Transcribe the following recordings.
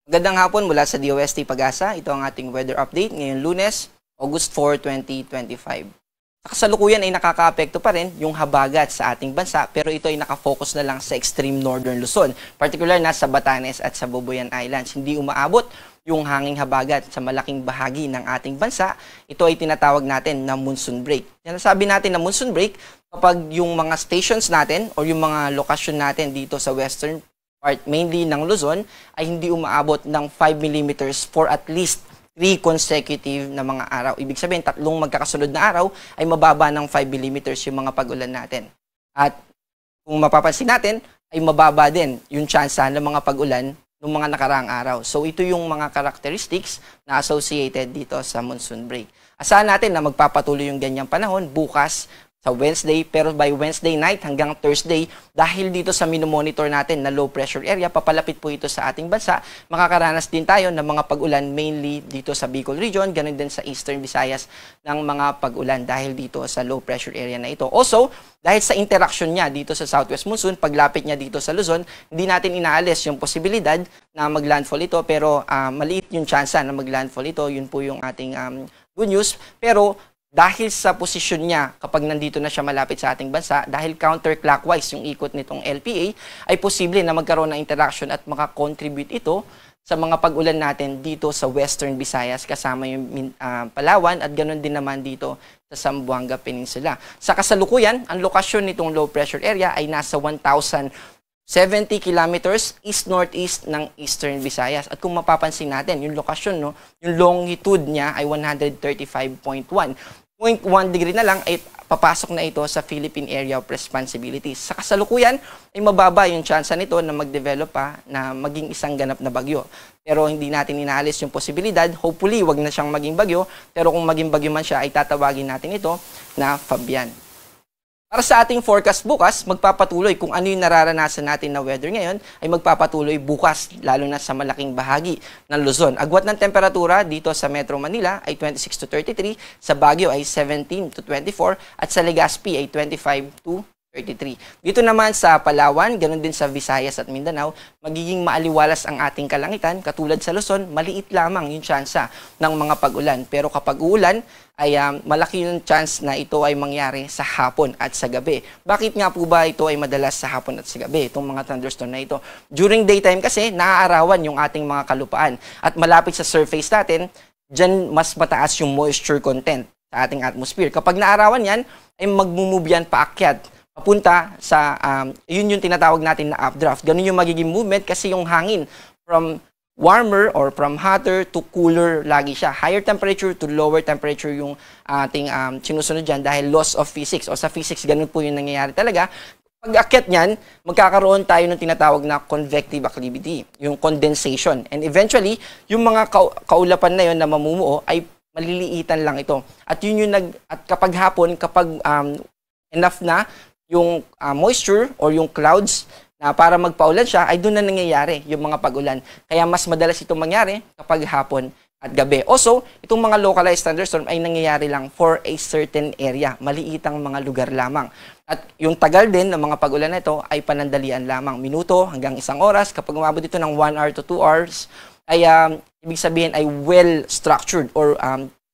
Magandang hapon mula sa DOST Pag-asa. Ito ang ating weather update ngayong Lunes, August 4, 2025. Sa kasalukuyan ay nakakaapekto pa rin yung habagat sa ating bansa pero ito ay nakafocus na lang sa extreme northern Luzon, particular na sa Batanes at sa Boboyan Islands. Hindi umaabot yung hanging habagat sa malaking bahagi ng ating bansa. Ito ay tinatawag natin na monsoon break. Sinasabi natin na monsoon break kapag yung mga stations natin o yung mga lokasyon natin dito sa western part, mainly ng Luzon, ay hindi umaabot ng 5 millimeters for at least 3 consecutive na mga araw. Ibig sabihin, tatlong magkakasunod na araw ay mababa ng 5 millimeters yung mga pag-ulan natin. At kung mapapansin natin, ay mababa din yung tsansa ng mga pag-ulan ng mga nakaraang araw. So ito yung mga characteristics na associated dito sa monsoon break. Asahan natin na magpapatuloy yung ganyang panahon bukas sa Wednesday, pero by Wednesday night hanggang Thursday, dahil dito sa minomonitor natin na low pressure area, papalapit po ito sa ating bansa, makakaranas din tayo ng mga pag-ulan mainly dito sa Bicol region, ganun din sa Eastern Visayas ng mga pag-ulan dahil dito sa low pressure area na ito. Also, dahil sa interaction niya dito sa Southwest Monsoon, paglapit niya dito sa Luzon, hindi natin inaalis yung posibilidad na maglandfall ito, pero maliit yung tsansa na maglandfall ito. Yun po yung ating good news. Pero dahil sa posisyon niya kapag nandito na siya malapit sa ating bansa, dahil counterclockwise yung ikot nitong LPA, ay posible na magkaroon ng interaction at makakontribute ito sa mga pag-ulan natin dito sa Western Visayas kasama yung Palawan at ganoon din naman dito sa Zamboanga Peninsula. Sa kasalukuyan, ang lokasyon nitong low pressure area ay nasa 1,070 kilometers east-northeast ng Eastern Visayas. At kung mapapansin natin, yung lokasyon, no, yung longitude niya ay 135.1. 0.1 degree na lang ay papasok na ito sa Philippine Area of Responsibilities. Sa kasalukuyan ay mababa yung tsansa nito na mag-develop pa na maging isang ganap na bagyo. Pero hindi natin inaalis yung posibilidad. Hopefully, wag na siyang maging bagyo. Pero kung maging bagyo man siya, ay tatawagin natin ito na Fabian. Para sa ating forecast bukas, magpapatuloy kung ano yung nararanasan natin na weather ngayon ay magpapatuloy bukas, lalo na sa malaking bahagi ng Luzon. Agwat ng temperatura dito sa Metro Manila ay 26 to 33, sa Baguio ay 17 to 24, at sa Legazpi ay 25 to 33. Dito naman sa Palawan, ganun din sa Visayas at Mindanao, magiging maaliwalas ang ating kalangitan. Katulad sa Luzon, maliit lamang yung tsansa ng mga pag-ulan. Pero kapag uulan, ay malaki yung chance na ito ay mangyari sa hapon at sa gabi. Bakit nga po ba ito ay madalas sa hapon at sa gabi, itong mga thunderstorm na ito? During daytime kasi, naaarawan yung ating mga kalupaan. At malapit sa surface natin, dyan mas mataas yung moisture content sa ating atmosphere. Kapag naarawan yan, ay magmumove yan paakyat papunta sa, yun yung tinatawag natin na updraft. Ganun yung magiging movement kasi yung hangin from warmer or from hotter to cooler lagi siya. Higher temperature to lower temperature yung ating sinusunod dyan dahil laws of physics. O sa physics, ganun po yung nangyayari talaga. Pag akyat niyan, magkakaroon tayo ng tinatawag na convective acclivity, yung condensation. And eventually, yung mga kaulapan na yun na mamumuo ay maliliitan lang ito. At yun yung at kapag hapon, kapag enough na yung moisture or yung clouds na para magpaulan siya, ay doon na nangyayari yung mga pag-ulan. Kaya mas madalas itong mangyari kapag hapon at gabi. Also, itong mga localized thunderstorm ay nangyayari lang for a certain area, maliitang mga lugar lamang. At yung tagal din ng mga pag-ulan na ito ay panandalian lamang, minuto hanggang 1 oras. Kapag umabot ito ng 1 hour to 2 hours, ay ibig sabihin ay well-structured or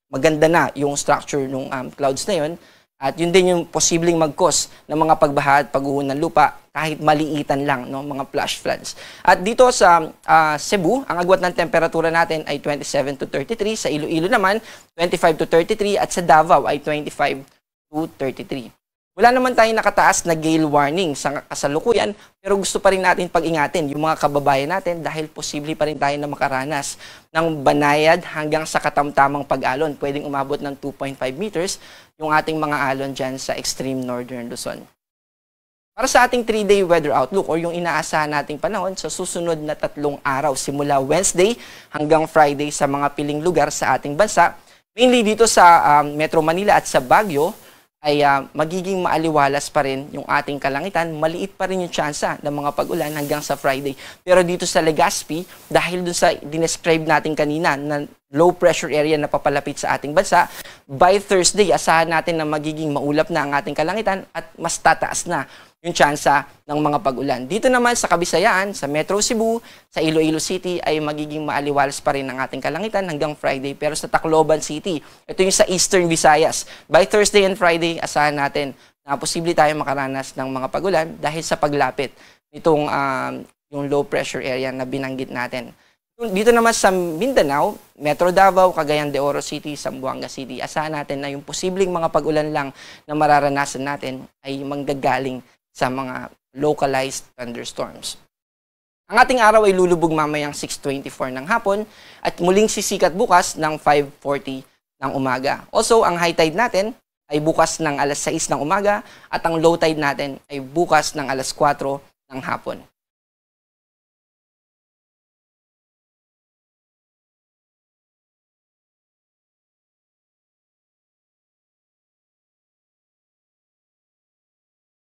maganda na yung structure ng clouds na yun. At yun din yung posibleng mag-cause ng mga pagbaha at pagguho ng lupa kahit maliitan lang, no, mga flash floods. At dito sa Cebu, ang agwat ng temperatura natin ay 27 to 33. Sa Iloilo naman, 25 to 33. At sa Davao ay 25 to 33. Wala naman tayong nakataas na gale warning sa kasalukuyan, pero gusto pa rin natin pag-ingatin yung mga kababayan natin dahil posible pa rin tayo na makaranas ng banayad hanggang sa katamtamang pag-alon. Pwedeng umabot ng 2.5 meters yung ating mga alon dyan sa extreme northern Luzon. Para sa ating 3-day weather outlook or yung inaasahan nating panahon sa susunod na 3 araw simula Wednesday hanggang Friday sa mga piling lugar sa ating bansa, mainly dito sa Metro Manila at sa Baguio, ay magiging maaliwalas pa rin yung ating kalangitan, maliit pa rin yung tsansa ng mga pag-ulan hanggang sa Friday. Pero dito sa Legazpi, dahil dun sa dinescribe natin kanina na low pressure area na papalapit sa ating bansa, by Thursday, asahan natin na magiging maulap na ang ating kalangitan at mas tataas na yung tsansa ng mga pag-ulan. Dito naman sa Kabisayaan, sa Metro Cebu, sa Iloilo City ay magiging maaliwalas pa rin ang ating kalangitan hanggang Friday. Pero sa Tacloban City, ito yung sa Eastern Visayas. By Thursday and Friday, asahan natin na posible tayo makaranas ng mga pag-ulan dahil sa paglapit nitong yung low pressure area na binanggit natin. Dito naman sa Mindanao, Metro Davao, Cagayan de Oro City, Zamboanga City, asahan natin na yung posibleng mga pag-ulan lang na mararanasan natin ay manggagaling sa mga localized thunderstorms. Ang ating araw ay lulubog mamayang 6:24 ng hapon at muling sisikat bukas ng 5:40 ng umaga. Also, ang high tide natin ay bukas ng alas 6 ng umaga at ang low tide natin ay bukas ng alas 4 ng hapon.